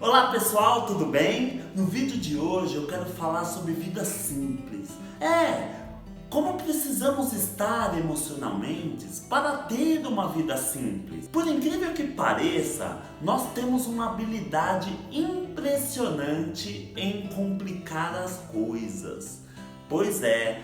Olá pessoal, tudo bem? No vídeo de hoje eu quero falar sobre vida simples. Como precisamos estar emocionalmente para ter uma vida simples. Por incrível que pareça, nós temos uma habilidade impressionante em complicar as coisas. Pois é.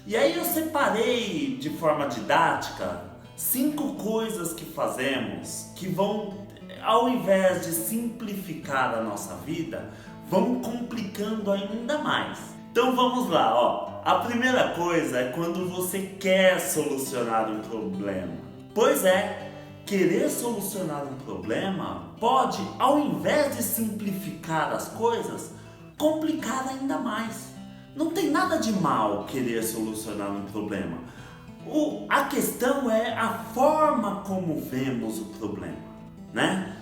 E aí eu separei de forma didática 5 coisas que fazemos que vão, ao invés de simplificar a nossa vida, vão complicando ainda mais. Então vamos lá, ó. A primeira coisa é quando você quer solucionar um problema. Pois é, querer solucionar um problema pode, ao invés de simplificar as coisas, complicar ainda mais. Não tem nada de mal querer solucionar um problema. A questão é a forma como vemos o problema, né?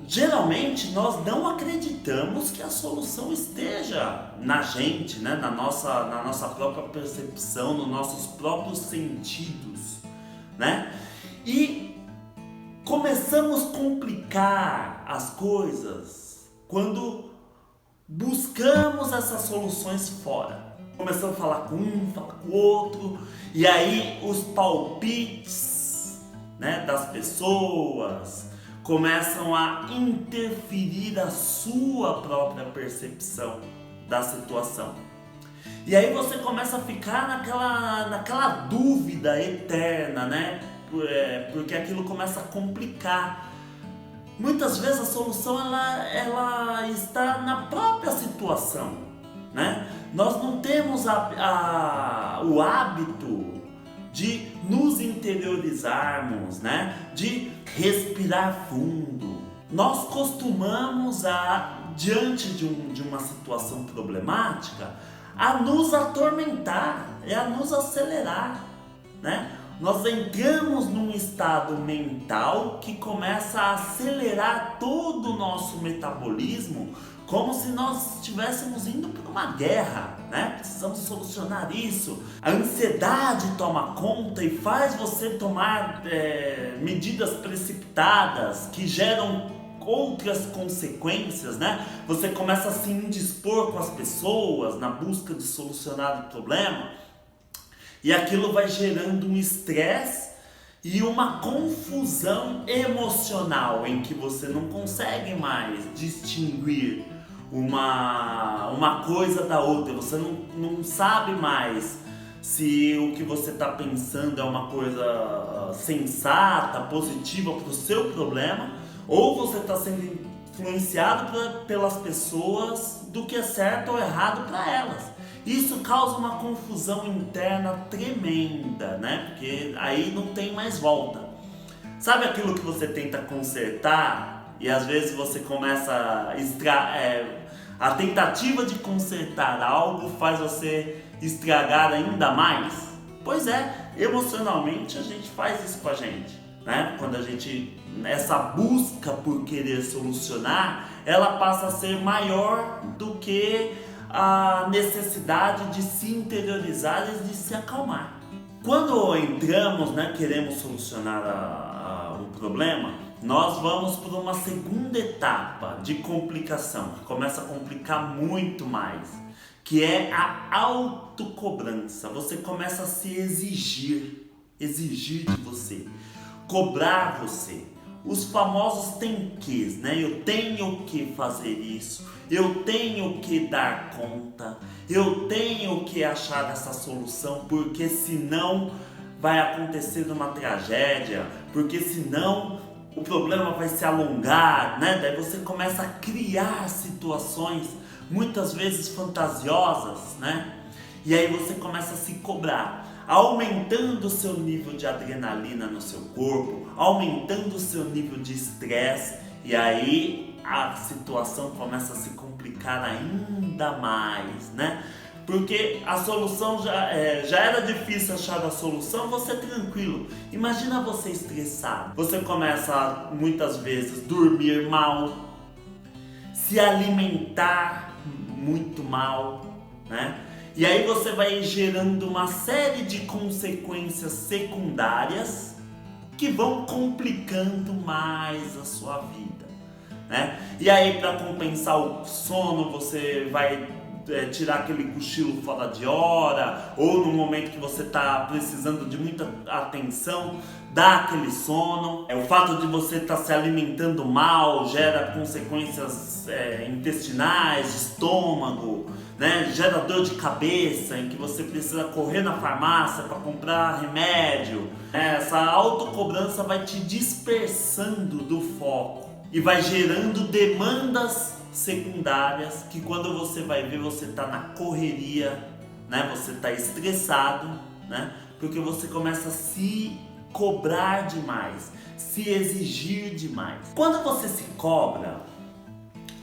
Geralmente nós não acreditamos que a solução esteja na gente, né? na nossa própria percepção, nos nossos próprios sentidos, né? E começamos a complicar as coisas quando buscamos essas soluções fora. Começamos a falar com um, falar com o outro, e aí os palpites, né, das pessoas começam a interferir a sua própria percepção da situação. E aí você começa a ficar naquela dúvida eterna, né? Porque aquilo começa a complicar. Muitas vezes a solução ela está na própria situação, né? Nós não temos o hábito de nos interiorizarmos, né? De respirar fundo. Nós costumamos, diante de uma situação problemática, a nos atormentar, a nos acelerar, né? Nós entramos num estado mental que começa a acelerar todo o nosso metabolismo, como se nós estivéssemos indo para uma guerra, né? Precisamos solucionar isso. A ansiedade toma conta e faz você tomar medidas precipitadas que geram outras consequências, né? Você começa a se indispor com as pessoas na busca de solucionar o problema. E aquilo vai gerando um estresse e uma confusão emocional em que você não consegue mais distinguir uma coisa da outra. Você não sabe mais se o que você está pensando é uma coisa sensata, positiva para o seu problema, ou você está sendo influenciado pelas pessoas do que é certo ou errado para elas. Isso causa uma confusão interna tremenda, né? Porque aí não tem mais volta. Sabe aquilo que você tenta consertar e às vezes você começa a tentativa de consertar algo faz você estragar ainda mais? Pois é, emocionalmente a gente faz isso com a gente, né? Quando essa busca por querer solucionar, ela passa a ser maior do que a necessidade de se interiorizar e de se acalmar. Quando entramos, né, queremos solucionar um problema, nós vamos para uma segunda etapa de complicação, que começa a complicar muito mais, que é a autocobrança. Você começa a se exigir de você, cobrar você. Os famosos tem quês, né? Eu tenho que fazer isso, eu tenho que dar conta, eu tenho que achar essa solução, porque senão vai acontecer uma tragédia, porque senão o problema vai se alongar, né? Daí você começa a criar situações, muitas vezes fantasiosas, né? E aí você começa a se cobrar, aumentando o seu nível de adrenalina no seu corpo, aumentando o seu nível de estresse, e aí a situação começa a se complicar ainda mais, né? Porque a solução já era difícil achar a solução, você tranquilo. Imagina você estressado. Você começa muitas vezes dormir mal, se alimentar muito mal, né? E aí você vai gerando uma série de consequências secundárias que vão complicando mais a sua vida. né? E aí, para compensar o sono, você vai tirar aquele cochilo fora de hora, ou no momento que você está precisando de muita atenção, dá aquele sono. O fato de você estar se alimentando mal gera consequências intestinais, de estômago, né? Gera dor de cabeça, em que você precisa correr na farmácia para comprar remédio. Essa autocobrança vai te dispersando do foco e vai gerando demandas secundárias que, quando você vai ver, você está na correria, né? Você está estressado, né? Porque você começa a se cobrar demais, se exigir demais. Quando você se cobra,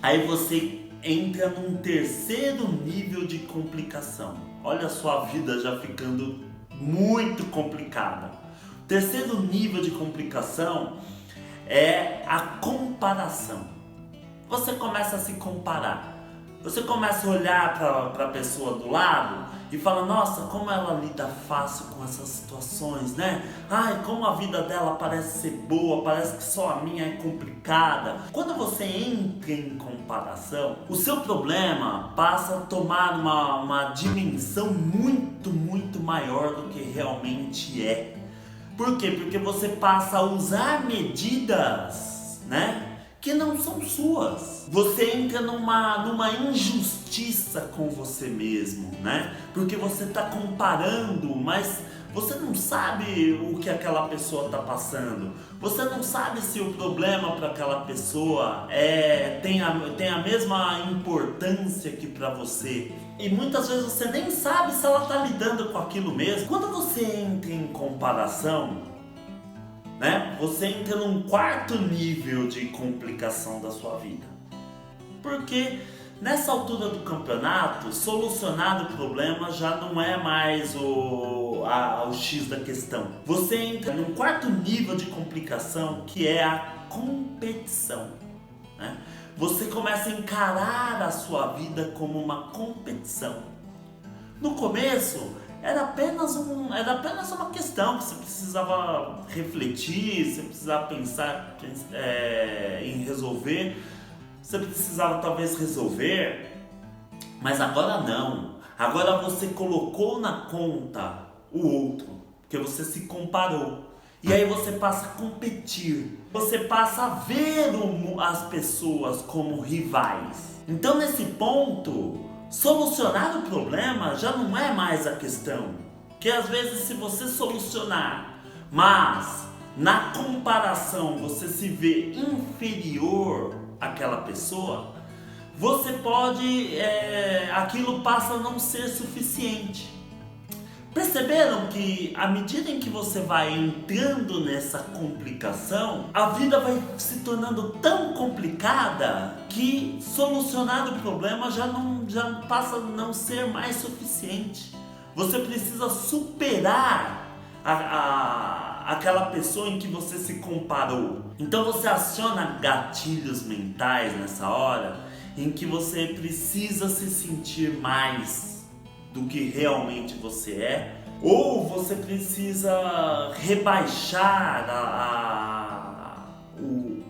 aí você entra num terceiro nível de complicação. Olha a sua vida já ficando muito complicada. O terceiro nível de complicação é a comparação. Você começa a se comparar. Você começa a olhar para a pessoa do lado e fala: nossa, como ela lida fácil com essas situações, né? Ai, como a vida dela parece ser boa, parece que só a minha é complicada. Quando você entra em comparação, o seu problema passa a tomar uma dimensão muito, muito maior do que realmente é. Por quê? Porque você passa a usar medidas, né, que não são suas. Você entra numa injustiça com você mesmo, né? Porque você está comparando, mas você não sabe o que aquela pessoa está passando. Você não sabe se o problema para aquela pessoa tem a mesma importância que para você. E muitas vezes você nem sabe se ela está lidando com aquilo mesmo. Quando você entra em comparação, né, você entra num quarto nível de complicação da sua vida. Porque nessa altura do campeonato, solucionar o problema já não é mais o X da questão. Você entra num quarto nível de complicação, que é a competição, né? Você começa a encarar a sua vida como uma competição. No começo, era apenas uma questão que você precisava refletir, você precisava pensar em resolver, você precisava talvez resolver, mas agora não. Agora você colocou na conta o outro, porque você se comparou. E aí você passa a competir, você passa a ver as pessoas como rivais. Então, nesse ponto, solucionar o problema já não é mais a questão. Porque às vezes, se você solucionar, mas na comparação você se vê inferior àquela pessoa, você pode, aquilo passa a não ser suficiente. Perceberam que à medida em que você vai entrando nessa complicação, a vida vai se tornando tão complicada que solucionar o problema já passa a não ser mais suficiente. Você precisa superar aquela pessoa em que você se comparou. Então você aciona gatilhos mentais nessa hora em que você precisa se sentir mais do que realmente você é, ou você precisa rebaixar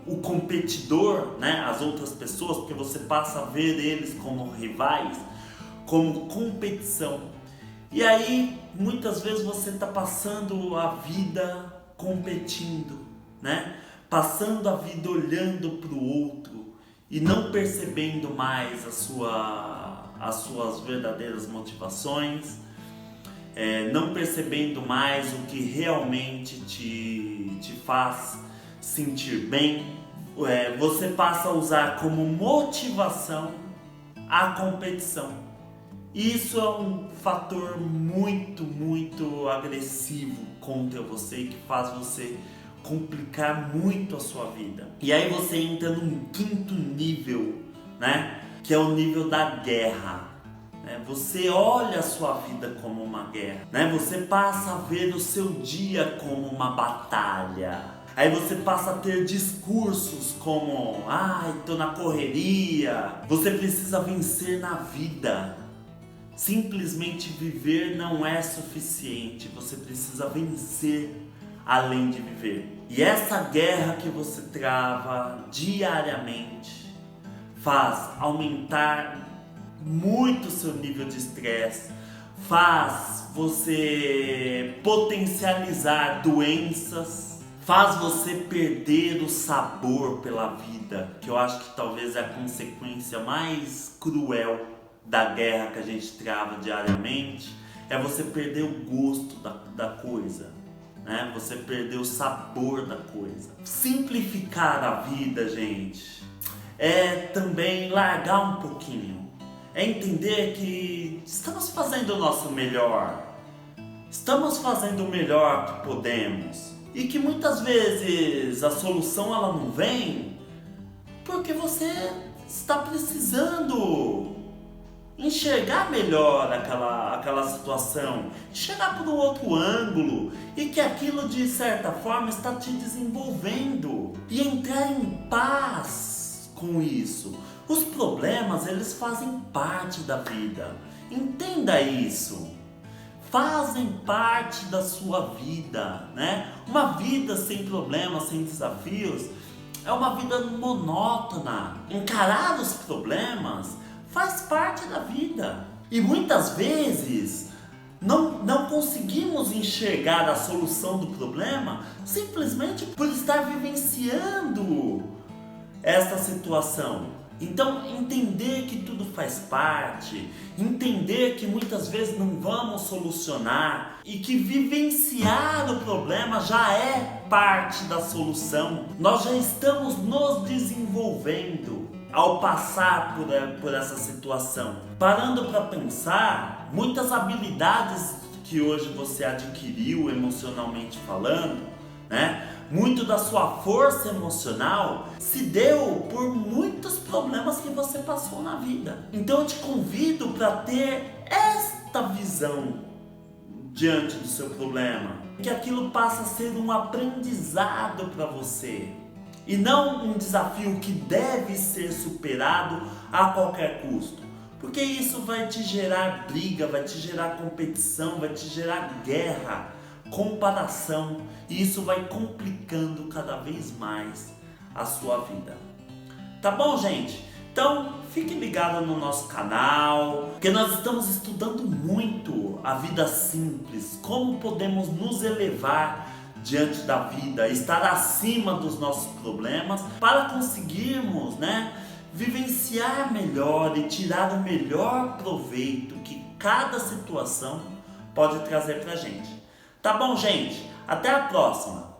o competidor, né, as outras pessoas, porque você passa a ver eles como rivais, como competição. E aí, muitas vezes você está passando a vida competindo, né? Passando a vida olhando para o outro e não percebendo mais as suas verdadeiras motivações, não percebendo mais o que realmente te faz sentir bem. Você passa a usar como motivação a competição. Isso é um fator muito, muito agressivo contra você e que faz você complicar muito a sua vida. E aí você entra num quinto nível, né? Que é o nível da guerra. Você olha a sua vida como uma guerra, né? Você passa a ver o seu dia como uma batalha. Aí você passa a ter discursos como: ai, tô na correria. Você precisa vencer na vida. Simplesmente viver não é suficiente. Você precisa vencer além de viver. E essa guerra que você trava diariamente faz aumentar muito o seu nível de estresse, faz você potencializar doenças, faz você perder o sabor pela vida, que eu acho que talvez é a consequência mais cruel da guerra que a gente trava diariamente, é você perder o gosto da coisa, né? Você perder o sabor da coisa. Simplificar a vida, gente, é também largar um pouquinho, é entender que estamos fazendo o nosso melhor, estamos fazendo o melhor que podemos, e que muitas vezes a solução ela não vem porque você está precisando enxergar melhor aquela situação, enxergar por um outro ângulo, e que aquilo de certa forma está te desenvolvendo, e entrar em paz com isso. Os problemas, eles fazem parte da vida, entenda isso, fazem parte da sua vida, né? Uma vida sem problemas, sem desafios, é uma vida monótona. Encarar os problemas faz parte da vida. E muitas vezes não conseguimos enxergar a solução do problema simplesmente por estar vivenciando essa situação. Então, entender que tudo faz parte, entender que muitas vezes não vamos solucionar e que vivenciar o problema já é parte da solução. Nós já estamos nos desenvolvendo ao passar por essa situação. Parando para pensar, muitas habilidades que hoje você adquiriu emocionalmente falando, né? Muito da sua força emocional se deu por muitos problemas que você passou na vida. Então eu te convido para ter esta visão diante do seu problema, que aquilo passa a ser um aprendizado para você e não um desafio que deve ser superado a qualquer custo, porque isso vai te gerar briga, vai te gerar competição, vai te gerar guerra, comparação, e isso vai complicando cada vez mais a sua vida. Tá bom, gente? Então fique ligado no nosso canal, porque nós estamos estudando muito a vida simples, como podemos nos elevar diante da vida, estar acima dos nossos problemas para conseguirmos, vivenciar melhor e tirar o melhor proveito que cada situação pode trazer pra gente. Tá bom, gente? Até a próxima!